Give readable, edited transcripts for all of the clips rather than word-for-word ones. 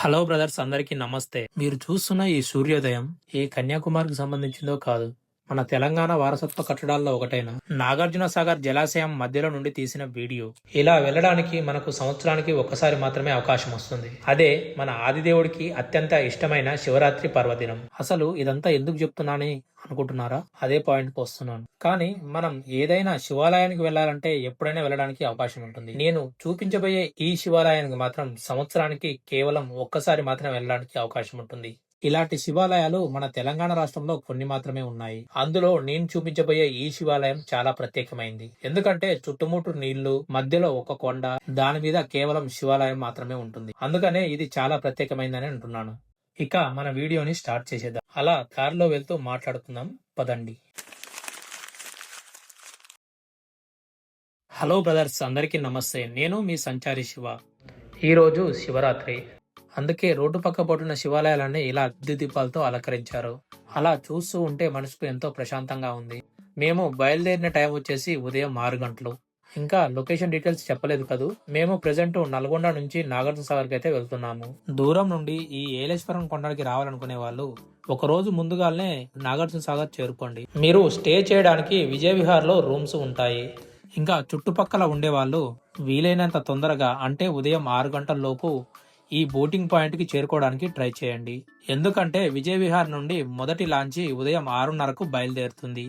Hello brothers, అందరికీ నమస్తే. మీరు చూస్తున్న ఈ సూర్యోదయం ఏ కన్యాకుమారికి సంబంధించిందో కాదు, మన తెలంగాణ వారసత్వ కట్టడాల్లో ఒకటైన నాగార్జున సాగర్ జలాశయం మధ్యలో నుండి తీసిన వీడియో. ఇలా వెళ్ళడానికి మనకు సంవత్సరానికి ఒక్కసారి మాత్రమే అవకాశం వస్తుంది. అదే మన ఆదిదేవుడికి అత్యంత ఇష్టమైన శివరాత్రి పర్వదినం. అసలు ఇదంతా ఎందుకు చెప్తున్నానని అనుకుంటున్నారా? అదే పాయింట్కి వస్తున్నాను. కానీ మనం ఏదైనా శివాలయానికి వెళ్ళాలంటే ఎప్పుడైనా వెళ్ళడానికి అవకాశం ఉంటుంది. నేను చూపించబోయే ఈ శివాలయానికి మాత్రం సంవత్సరానికి కేవలం ఒక్కసారి మాత్రమే వెళ్ళడానికి అవకాశం ఉంటుంది. ఇలాంటి శివాలయాలు మన తెలంగాణ రాష్ట్రంలో కొన్ని మాత్రమే ఉన్నాయి. అందులో నేను చూపించబోయే ఈ శివాలయం చాలా ప్రత్యేకమైంది. ఎందుకంటే చుట్టుముట్టు నీళ్లు, మధ్యలో ఒక కొండ, దాని మీద కేవలం శివాలయం మాత్రమే ఉంటుంది. అందుకనే ఇది చాలా ప్రత్యేకమైందని అంటున్నాను. ఇక మన వీడియోని స్టార్ట్ చేసేద్దాం. అలా కారులో వెళ్తూ మాట్లాడుకుందాం, పదండి. హలో బ్రదర్స్, అందరికీ నమస్తే. నేను మీ సంచారి శివ. ఈరోజు శివరాత్రి, అందుకే రోడ్డు పక్క పడున్న శివాలయాలన్నీ ఇలా అద్దె దీపాలతో అలంకరించారు. అలా చూస్తూ ఉంటే మనసుకు ఎంతో ప్రశాంతంగా ఉంది. మేము బయలుదేరిన టైం వచ్చేసి ఉదయం 6 గంటలు. ఇంకా లొకేషన్ డీటెయిల్స్ చెప్పలేదు కదూ. మేము ప్రెసెంట్ నల్గొండ నుంచి నాగార్జున సాగర్కి అయితే వెళ్తున్నాము. దూరం నుండి ఈ ఏలేశ్వరం కొండకి రావాలనుకునే వాళ్ళు ఒక రోజు ముందుగానే నాగార్జున సాగర్ చేరుకోండి. మీరు స్టే చేయడానికి విజయ విహార్లో రూమ్స్ ఉంటాయి. ఇంకా చుట్టుపక్కల ఉండేవాళ్ళు వీలైనంత తొందరగా, అంటే ఉదయం 6 గంటల లోపు ఈ బోటింగ్ పాయింట్ కి చేరుకోవడానికి ట్రై చేయండి. ఎందుకంటే విజయ విహార్ నుండి మొదటి లాంచి ఉదయం 6:30కు బయలుదేరుతుంది.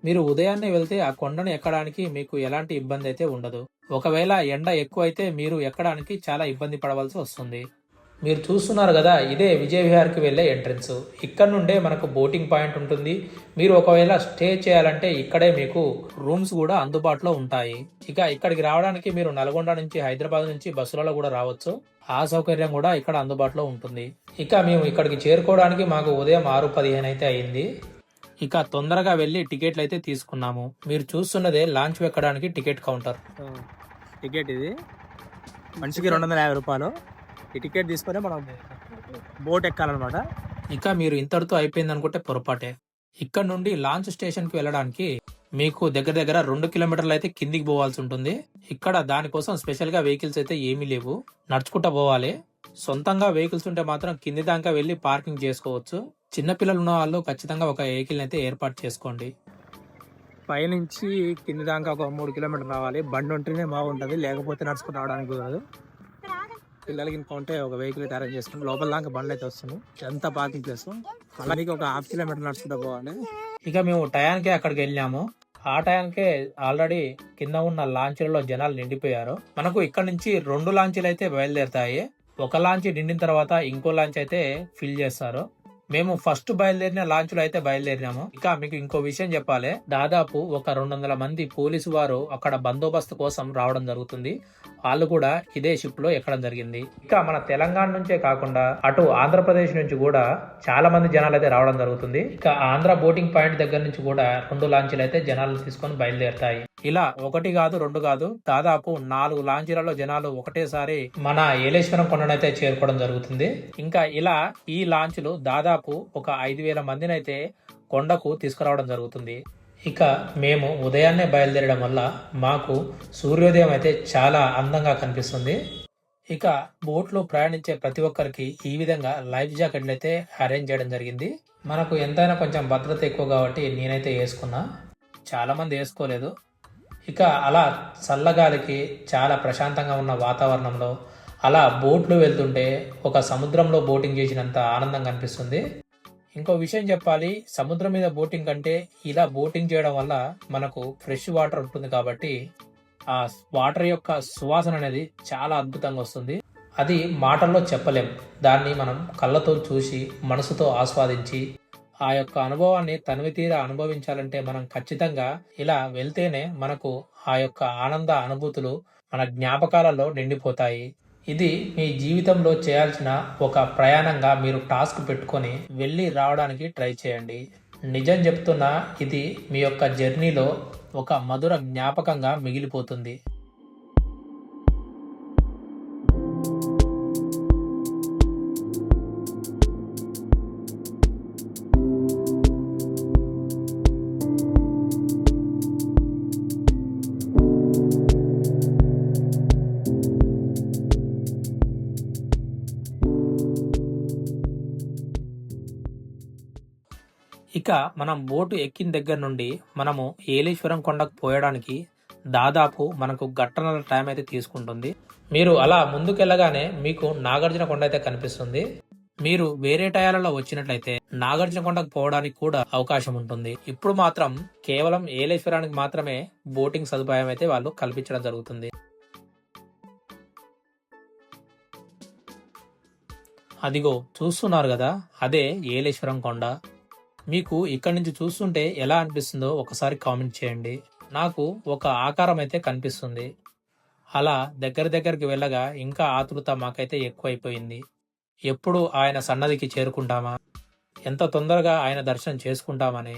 మీరు ఉదయాన్నే వెళ్తే ఆ కొండను ఎక్కడానికి మీకు ఎలాంటి ఇబ్బంది అయితే ఉండదు. ఒకవేళ ఎండ ఎక్కువ అయితే మీరు ఎక్కడానికి చాలా ఇబ్బంది పడవలసి వస్తుంది. మీరు చూస్తున్నారు కదా, ఇదే విజయ విహార్కి వెళ్ళే ఎంట్రన్స్. ఇక్కడ నుండే మనకు బోటింగ్ పాయింట్ ఉంటుంది. మీరు ఒకవేళ స్టే చేయాలంటే ఇక్కడే మీకు రూమ్స్ కూడా అందుబాటులో ఉంటాయి. ఇక ఇక్కడికి రావడానికి మీరు నల్గొండ నుంచి, హైదరాబాద్ నుంచి బస్సులలో కూడా రావచ్చు. ఆ సౌకర్యం కూడా ఇక్కడ అందుబాటులో ఉంటుంది. ఇక మేము ఇక్కడికి చేరుకోవడానికి మాకు ఉదయం 6:15 అయితే అయింది. ఇక తొందరగా వెళ్ళి టికెట్లు అయితే తీసుకున్నాము. మీరు చూస్తున్నదే లాంచ్ ఎక్కడానికి టికెట్ కౌంటర్. టికెట్ ఇది మనిషికి 250 రూపాయలు. ఈ టికెట్ తీసుకొని మనం బోట్ ఎక్కాలన్నమాట. ఇక మీరు ఇంతటితో అయిపోయింది అనుకుంటే పొరపాటే. ఇక్కడ నుండి లాంచ్ స్టేషన్ కి వెళ్ళడానికి మీకు దగ్గర దగ్గర 2 కిలోమీటర్లు అయితే కిందికి పోవాల్సి ఉంటుంది. ఇక్కడ దానికోసం స్పెషల్ గా వెహికల్స్ అయితే ఏమీ లేవు, నడుచుకుంటా పోవాలి. సొంతంగా వెహికల్స్ ఉంటే మాత్రం కింది దాకా వెళ్ళి పార్కింగ్ చేసుకోవచ్చు. చిన్నపిల్లలు ఉన్న వాళ్ళు ఖచ్చితంగా ఒక వెహికల్ అయితే ఏర్పాటు చేసుకోండి. పైనుంచి కింది దాకా ఒక 3 కిలోమీటర్లు రావాలి. బండి ఉంటేనే బాగుంటుంది, లేకపోతే నడుచుకుంటూ రావడానికి కుదరదు. పిల్లలకి ఇంకా ఉంటే ఒక వెహికల్ అయితే అరేంజ్ చేసుకుంటాం. లోపల దాకా బండ్లు అయితే వస్తుంది. ఎంత పార్కింగ్ ప్లేస్, అలాగే ఒక 1/2 కిలోమీటర్ నడుచుకుంటూ పోవాలి. ఇక మేము టయానికి అక్కడికి వెళ్ళాము. ఆ టయానికే ఆల్రెడీ కింద ఉన్న లాంచీలలో జనాలు నిండిపోయారు. మనకు ఇక్కడ నుంచి 2 లాంచీలు అయితే బయలుదేరుతాయి. ఒక లాంచీ నిండిన తర్వాత ఇంకో లాంచ్ అయితే ఫిల్ చేస్తారు. మేము ఫస్ట్ బయలుదేరిన లాంచ్లో అయితే బయలుదేరినాము. ఇక మీకు ఇంకో విషయం చెప్పాలి, దాదాపు ఒక 200 మంది పోలీసు వారు అక్కడ బందోబస్తు కోసం రావడం జరుగుతుంది. వాళ్ళు కూడా ఇదే షిప్ లో ఎక్కడం జరిగింది. ఇక మన తెలంగాణ నుంచే కాకుండా అటు ఆంధ్రప్రదేశ్ నుంచి కూడా చాలా మంది జనాలు అయితే రావడం జరుగుతుంది. ఇక ఆంధ్ర బోటింగ్ పాయింట్ దగ్గర నుంచి కూడా 2 లాంచీలు అయితే జనాలు తీసుకొని బయలుదేరుతాయి. ఇలా 1 కాదు 2 కాదు, దాదాపు 4 లాంచీలలో జనాలు ఒకటేసారి మన ఏలేశ్వరం కొండనైతే చేరుకోవడం జరుగుతుంది. ఇంకా ఇలా ఈ లాంచ్లు దాదాపు ఒక 5,000 మందిని అయితే కొండకు తీసుకురావడం జరుగుతుంది. ఇక మేము ఉదయాన్నే బయలుదేరడం వల్ల మాకు సూర్యోదయం అయితే చాలా అందంగా కనిపిస్తుంది. ఇక బోట్లో ప్రయాణించే ప్రతి ఒక్కరికి ఈ విధంగా లైఫ్ జాకెట్లు అయితే అరేంజ్ చేయడం జరిగింది. మనకు ఎంతైనా కొంచెం భద్రత ఎక్కువ కాబట్టి నేనైతే వేసుకున్నా, చాలా మంది వేసుకోలేదు. ఇక అలా చల్లగాలికి చాలా ప్రశాంతంగా ఉన్న వాతావరణంలో అలా బోట్లు వెళ్తుంటే ఒక సముద్రంలో బోటింగ్ చేసినంత ఆనందం కనిపిస్తుంది. ఇంకో విషయం చెప్పాలి, సముద్రం మీద బోటింగ్ కంటే ఇలా బోటింగ్ చేయడం వల్ల మనకు ఫ్రెష్ వాటర్ ఉంటుంది కాబట్టి ఆ వాటర్ యొక్క సువాసన అనేది చాలా అద్భుతంగా వస్తుంది. అది మాటల్లో చెప్పలేం. దాన్ని మనం కళ్ళతో చూసి మనసుతో ఆస్వాదించి ఆ యొక్క అనుభవాన్ని తనివితీరా అనుభవించాలంటే మనం ఖచ్చితంగా ఇలా వెళ్తేనే మనకు ఆ యొక్క ఆనంద అనుభూతులు మన జ్ఞాపకాలలో నిండిపోతాయి. ఇది మీ జీవితంలో చేయాల్సిన ఒక ప్రయాణంగా మీరు టాస్క్ పెట్టుకొని వెళ్ళి రావడానికి ట్రై చేయండి. నిజం చెప్తున్నా, ఇది మీ యొక్క జర్నీలో ఒక మధుర జ్ఞాపకంగా మిగిలిపోతుంది. ఇక మనం బోటు ఎక్కిన దగ్గర నుండి మనము ఏలేశ్వరం కొండకు పోయడానికి దాదాపు మనకు గంటన్నర టైం అయితే తీసుకుంటుంది. మీరు అలా ముందుకెళ్ళగానే మీకు నాగార్జున కొండ అయితే కనిపిస్తుంది. మీరు వేరే టయాలలో వచ్చినట్లయితే నాగార్జున కొండకు పోవడానికి కూడా అవకాశం ఉంటుంది. ఇప్పుడు మాత్రం కేవలం ఏలేశ్వరానికి మాత్రమే బోటింగ్ సదుపాయం అయితే వాళ్ళు కల్పించడం జరుగుతుంది. అదిగో చూస్తున్నారు కదా, అదే ఏలేశ్వరం కొండ. మీకు ఇక్కడి నుంచి చూస్తుంటే ఎలా అనిపిస్తుందో ఒకసారి కామెంట్ చేయండి. నాకు ఒక ఆకారం అయితే కనిపిస్తుంది. అలా దగ్గరికి వెళ్ళగా ఇంకా ఆతృత మాకైతే ఎక్కువైపోయింది. ఎప్పుడు ఆయన సన్నదికి చేరుకుంటామా, ఎంత తొందరగా ఆయన దర్శనం చేసుకుంటామని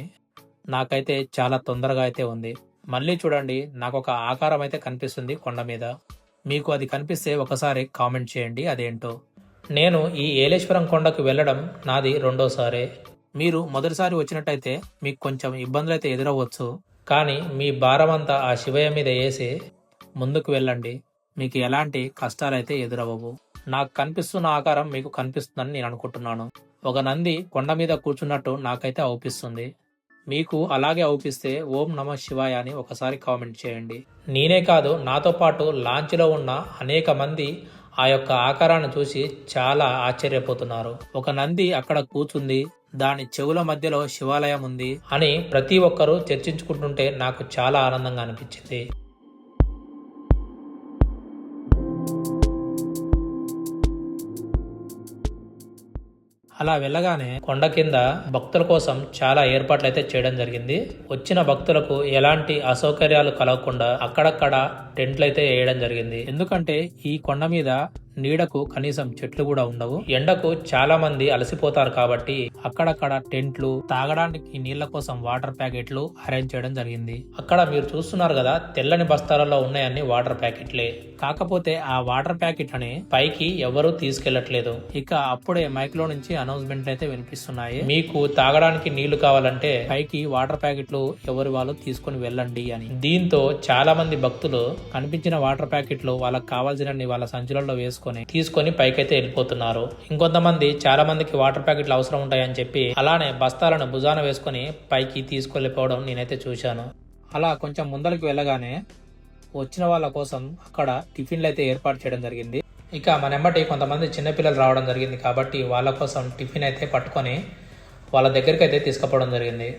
నాకైతే చాలా తొందరగా అయితే ఉంది. మళ్ళీ చూడండి, నాకు ఒక ఆకారం అయితే కనిపిస్తుంది కొండ మీద. మీకు అది కనిపిస్తే ఒకసారి కామెంట్ చేయండి అదేంటో. నేను ఈ ఏలేశ్వరం కొండకు వెళ్ళడం నాది రెండోసారే. మీరు మొదటిసారి వచ్చినట్టయితే మీకు కొంచెం ఇబ్బందులు అయితే ఎదురవ్వచ్చు. కానీ మీ భారం అంతా ఆ శివయ్య మీద వేసి ముందుకు వెళ్ళండి, మీకు ఎలాంటి కష్టాలైతే ఎదురవ్వవు. నాకు కనిపిస్తున్న ఆకారం మీకు కనిపిస్తుందని నేను అనుకుంటున్నాను. ఒక నంది కొండ మీద కూర్చున్నట్టు నాకైతే అవుపిస్తుంది. మీకు అలాగే అవుపిస్తే ఓం నమ శివాయ అని ఒకసారి కామెంట్ చేయండి. నేనే కాదు, నాతో పాటు లాంచ్లో ఉన్న అనేక మంది ఆ యొక్క ఆకారాన్ని చూసి చాలా ఆశ్చర్యపోతున్నారు. ఒక నంది అక్కడ కూర్చుంది, దాని చెవుల మధ్యలో శివాలయం ఉంది అని ప్రతి ఒక్కరూ చర్చించుకుంటుంటే నాకు చాలా ఆనందంగా అనిపించింది. అలా వెళ్ళగానే కొండ కింద భక్తుల కోసం చాలా ఏర్పాట్లు అయితే చేయడం జరిగింది. వచ్చిన భక్తులకు ఎలాంటి అసౌకర్యాలు కలగకుండా అక్కడక్కడ టెంట్లు అయితే వేయడం జరిగింది. ఎందుకంటే ఈ కొండ మీద నీడకు కనీసం చెట్లు కూడా ఉండవు. ఎండకు చాలా మంది అలసిపోతారు కాబట్టి అక్కడక్కడ టెంట్లు, తాగడానికి నీళ్ల కోసం వాటర్ ప్యాకెట్లు అరేంజ్ చేయడం జరిగింది. అక్కడ మీరు చూస్తున్నారు కదా, తెల్లని బస్తాలలో ఉన్నాయన్ని వాటర్ ప్యాకెట్లే. కాకపోతే ఆ వాటర్ ప్యాకెట్లని పైకి ఎవరూ తీసుకెళ్లట్లేదు. ఇక అప్పుడే మైక్ లో నుంచి అనౌన్స్మెంట్ అయితే వినిపిస్తున్నాయి, మీకు తాగడానికి నీళ్లు కావాలంటే పైకి వాటర్ ప్యాకెట్లు ఎవరు వాళ్ళు తీసుకుని వెళ్ళండి అని. దీంతో చాలా మంది భక్తులు కనిపించిన వాటర్ ప్యాకెట్లు వాళ్ళకి కావాల్సినన్ని వాళ్ళ సంచులలో తీసుకొని పైకైతే వెళ్ళిపోతున్నారు. ఇంకొంతమంది చాలా మందికి వాటర్ ప్యాకెట్లు అవసరం ఉంటాయని చెప్పి అలానే బస్తాలను భుజాన వేసుకొని పైకి తీసుకెళ్లిపోవడం నేనైతే చూశాను. అలా కొంచెం ముందరికి వెళ్ళగానే వచ్చిన వాళ్ళ కోసం అక్కడ టిఫిన్లు అయితే ఏర్పాటు చేయడం జరిగింది. ఇక మనెమ్మటి కొంతమంది చిన్నపిల్లలు రావడం జరిగింది కాబట్టి వాళ్ళ కోసం టిఫిన్ అయితే పట్టుకొని వాళ్ళ దగ్గరికి అయితే తీసుకుపోవడం జరిగింది.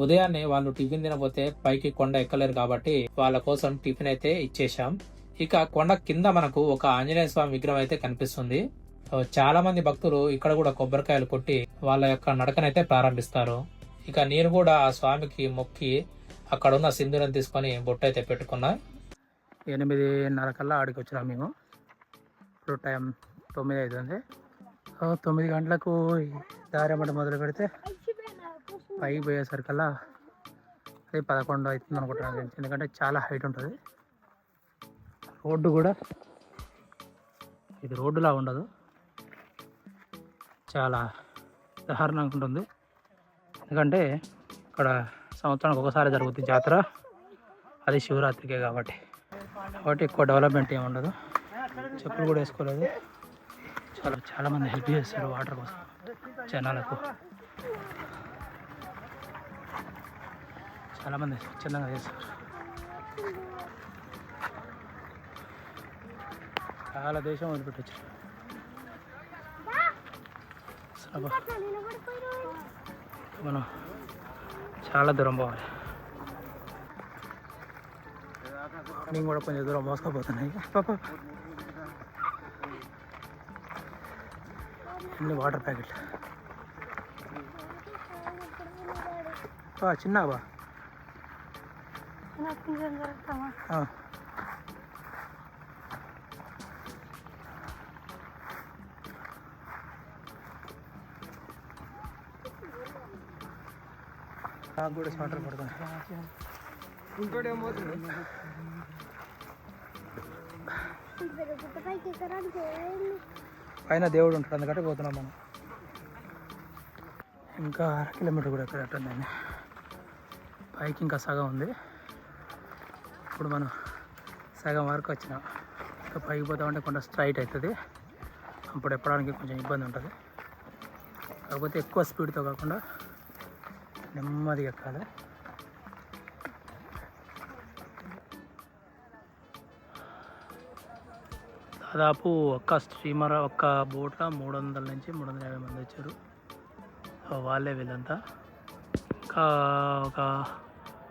ఉదయాన్నే వాళ్ళు టిఫిన్ తినకపోతే పైకి కొండ ఎక్కలేరు కాబట్టి వాళ్ళ కోసం టిఫిన్ అయితే ఇచ్చేసాం. ఇక కొండ కింద మనకు ఒక ఆంజనేయ స్వామి విగ్రహం అయితే కనిపిస్తుంది. చాలా మంది భక్తులు ఇక్కడ కూడా కొబ్బరికాయలు కొట్టి వాళ్ళ యొక్క నడకనైతే ప్రారంభిస్తారు. ఇక నేను కూడా ఆ స్వామికి మొక్కి అక్కడ ఉన్న సింధూరం తీసుకొని బొట్టు అయితే పెట్టుకున్నా. 8:30 కల్లా ఆడికి వచ్చినాం మేము. ఇప్పుడు టైం 9 అవుతుంది. 9 గంటలకు దారి అమ్మట మొదలు పెడితే పైకి పోయేసరికల్లా అది 11 అవుతుంది అనుకుంటున్నాను. ఎందుకంటే చాలా హైట్ ఉంటుంది. రోడ్డు కూడా ఇది రోడ్డులా ఉండదు, చాలా దారుణంగా ఉంటుంది. ఎందుకంటే ఇక్కడ సంవత్సరానికి ఒకసారి జరుగుతుంది జాతర, అది శివరాత్రికే కాబట్టి ఎక్కువ డెవలప్మెంట్ ఏమి ఉండదు. చెప్పులు కూడా వేసుకోలేదు. చాలా మంది హెల్ప్ చేస్తారు వాటర్ కోసం జనాలకు. చాలామంది స్వచ్ఛందంగా చేస్తారు. చాలా దేశం వదిలిపెట్టచ్చు. మనం చాలా దూరం పోవాలి. నేను కూడా కొంచెం దూరం మోసుకపోతున్నాయి. అన్ని వాటర్ ప్యాకెట్ చిన్నవా నాకు కూడా స్వాటర్ పడుతుంది. పైన దేవుడు ఉంటాడు అందుకంటే పోతున్నాం మనం. ఇంకా 1 కిలోమీటర్ కూడా ఎక్కడట్టుందండి. పైకి ఇంకా సగం ఉంది. ఇప్పుడు మనం సగం వరకు వచ్చినాం. ఇంకా పైకి పోతామంటే కొంచెం స్ట్రైట్ అవుతుంది. అప్పుడు ఎప్పడానికి కొంచెం ఇబ్బంది ఉంటుంది. కాకపోతే ఎక్కువ స్పీడ్తో కాకుండా నెమ్మదిగా ఎక్కాలి. దాదాపు ఒక్క బోట్లో 300 నుంచి 350 మంది వచ్చారు. వాళ్ళే వీళ్ళంతా. ఇంకా ఒక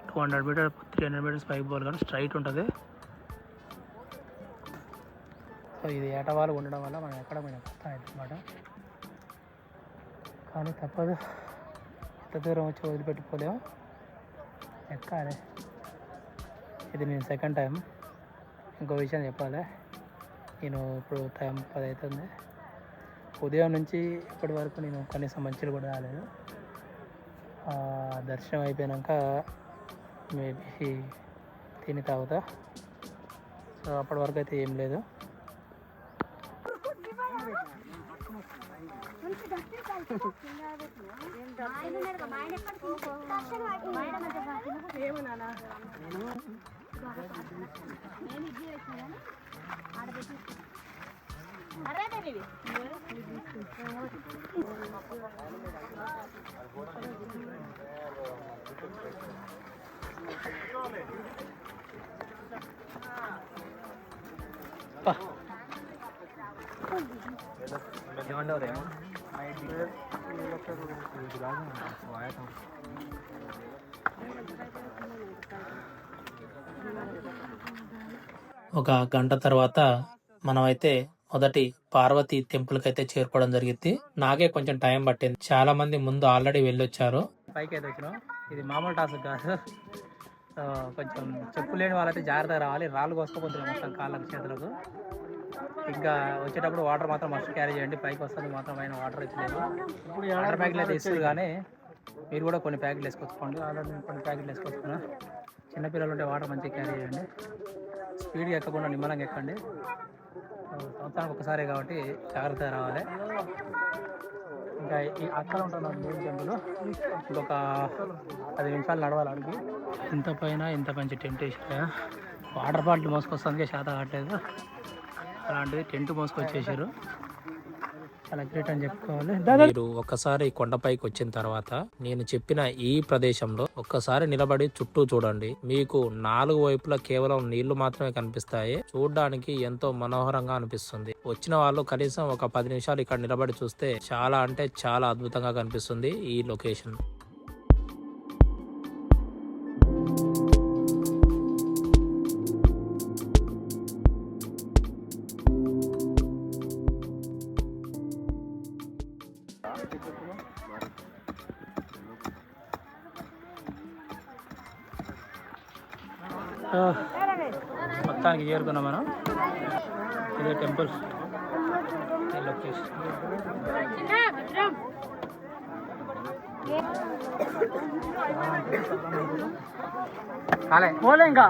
200 మీటర్స్ 300 మీటర్స్ పైకి పోవాలి కానీ స్ట్రైట్ ఉంటుంది. సో ఇది ఏటవాళ్ళు ఉండడం వల్ల మనం ఎక్కడ పోయినా కష్టం అవుతుంది అన్నమాట. కానీ తప్పదు, ఎంత దూరం వచ్చి వదిలిపెట్టుకోలేము, ఎక్కాలి. ఇది నేను సెకండ్ టైం. ఇంకో విషయం చెప్పాలి, నేను ఇప్పుడు టైం 10 అవుతుంది. ఉదయం నుంచి ఇప్పటి వరకు నేను కనీసం మంచిలు కూడా రాలేదు. దర్శనం అయిపోయాక మేబీ తిని తాగుతా. సో అప్పటి వరకు అయితే ఏం లేదు. ఒక గంట తర్వాత మనమైతే మొదటి పార్వతి టెంపుల్ కి అయితే చేరుకోవడం జరిగింది. నాకే కొంచెం టైం పట్టింది, చాలా మంది ముందు ఆల్రెడీ వెళ్ళొచ్చారు. పైకి అయితే వచ్చినాం. ఇది మామూలు టాస్క్ కాదు. కొంచెం చెప్పు లేని వాళ్ళైతే జాగ్రత్తగా రావాలి. రాళ్ళు కోసుకోపోతున్నాం మొత్తం కాళ్ళకు చేతులకు. ఇంకా వచ్చేటప్పుడు వాటర్ మాత్రం మస్ట్ క్యారీ చేయండి. పైకి వస్తుంది మాత్రం అయిన వాటర్ వచ్చలేదు. వాటర్ ప్యాకెట్లు అయితే ఇస్తారు, కానీ మీరు కూడా కొన్ని ప్యాకెట్లు వేసుకొచ్చుకోండి. ఆల్రెడీ నేను కొన్ని ప్యాకెట్లు వేసుకొచ్చుకున్నా. చిన్నపిల్లలు ఉంటే వాటర్ మంచిగా క్యారీ చేయండి. స్పీడ్గా ఎక్కకుండా నిమ్మలంగా ఎక్కండి. సంవత్సరానికి ఒకసారి కాబట్టి జాగ్రత్తగా రావాలి. ఇంకా ఈ అక్కడ ఉంటుంది మెయిన్ టెంపుల్. ఇంకొక 10 నిమిషాలు నడవాలి అడిగి. ఇంత పైన ఇంత మంచి టెంట్ వేసారు. వాటర్ బాటిల్ మోసుకొస్తానికి శాత కావట్లేదు, అలాంటిది టెంట్ మోసుకొచ్చేసారు. చాలా గ్రేట్ అని చెప్పుకోవాలి. మీరు ఒక్కసారి కొండపైకి వచ్చిన తర్వాత నేను చెప్పిన ఈ ప్రదేశంలో ఒక్కసారి నిలబడి చుట్టూ చూడండి. మీకు 4 వైపులా కేవలం నీళ్లు మాత్రమే కనిపిస్తాయి. చూడడానికి ఎంతో మనోహరంగా అనిపిస్తుంది. వచ్చిన వాళ్ళు కనీసం ఒక 10 నిమిషాలు ఇక్కడ నిలబడి చూస్తే చాలా అంటే చాలా అద్భుతంగా కనిపిస్తుంది ఈ లొకేషన్. మొత్తానికి చేరుకున్నాం మనం. ఇదే టెంపుల్ లొకేషన్. పోలే ఇంకా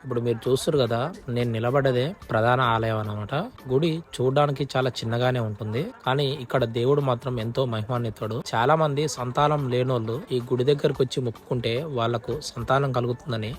ఇప్పుడు మీరు చూస్తారు కదా, నేను నిలబడ్డదే ప్రధాన ఆలయం అన్నమాట. గుడి చూడడానికి చాలా చిన్నగానే ఉంటుంది, కానీ ఇక్కడ దేవుడు మాత్రం ఎంతో మహిమాన్వితుడు. చాలా మంది సంతానం లేనోళ్ళు ఈ గుడి దగ్గరకు వచ్చి మొక్కుకుంటే వాళ్లకు సంతానం కలుగుతుందని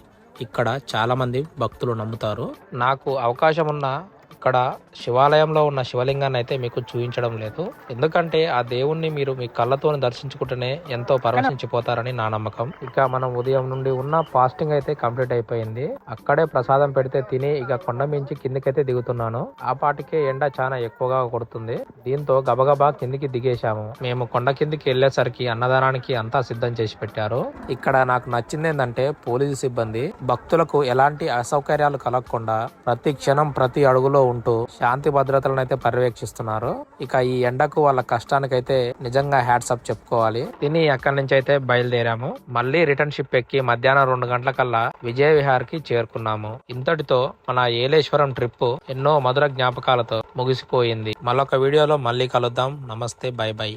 ఇక్కడ చాలా మంది భక్తులు నమ్ముతారు. నాకు అవకాశం ఉన్న ఇక్కడ శివాలయంలో ఉన్న శివలింగాన్ని అయితే మీకు చూపించడం లేదు, ఎందుకంటే ఆ దేవుణ్ణి మీరు మీ కళ్ళతో దర్శించుకుంటేనే ఎంతో పరవశించిపోతారని నా నమ్మకం. ఇక మనం ఉదయం నుండి ఉన్న ఫాస్టింగ్ అయితే కంప్లీట్ అయిపోయింది. అక్కడే ప్రసాదం పెడితే తిని ఇక కొండ మించి కిందికైతే దిగుతున్నాను. ఆ పాటికే ఎండ చాలా ఎక్కువగా కొడుతుంది. దీంతో గబగబా కిందికి దిగేశాము. మేము కొండ కిందికి వెళ్లేసరికి అన్నదానానికి అంతా సిద్ధం చేసి పెట్టారు. ఇక్కడ నాకు నచ్చింది ఏంటంటే పోలీసు సిబ్బంది భక్తులకు ఎలాంటి అసౌకర్యాలు కలగకుండా ప్రతి క్షణం ప్రతి అడుగులో ఉంటూ శాంతి భద్రతలను అయితే పర్యవేక్షిస్తున్నారు. ఇక ఈ ఎండకు వాళ్ళ కష్టానికైతే నిజంగా హ్యాట్స్ అప్ చెప్పుకోవాలి. తిని అక్కడి నుంచి అయితే బయలుదేరాము. మళ్ళీ రిటర్న్ షిప్ ఎక్కి మధ్యాహ్నం 2 గంటలకల్లా విజయ విహార్ కి చేరుకున్నాము. ఇంతటితో మన ఏలేశ్వరం ట్రిప్ ఎన్నో మధుర జ్ఞాపకాలతో ముగిసిపోయింది. మళ్ళొక వీడియోలో మళ్ళీ కలుద్దాం. నమస్తే, బై బై.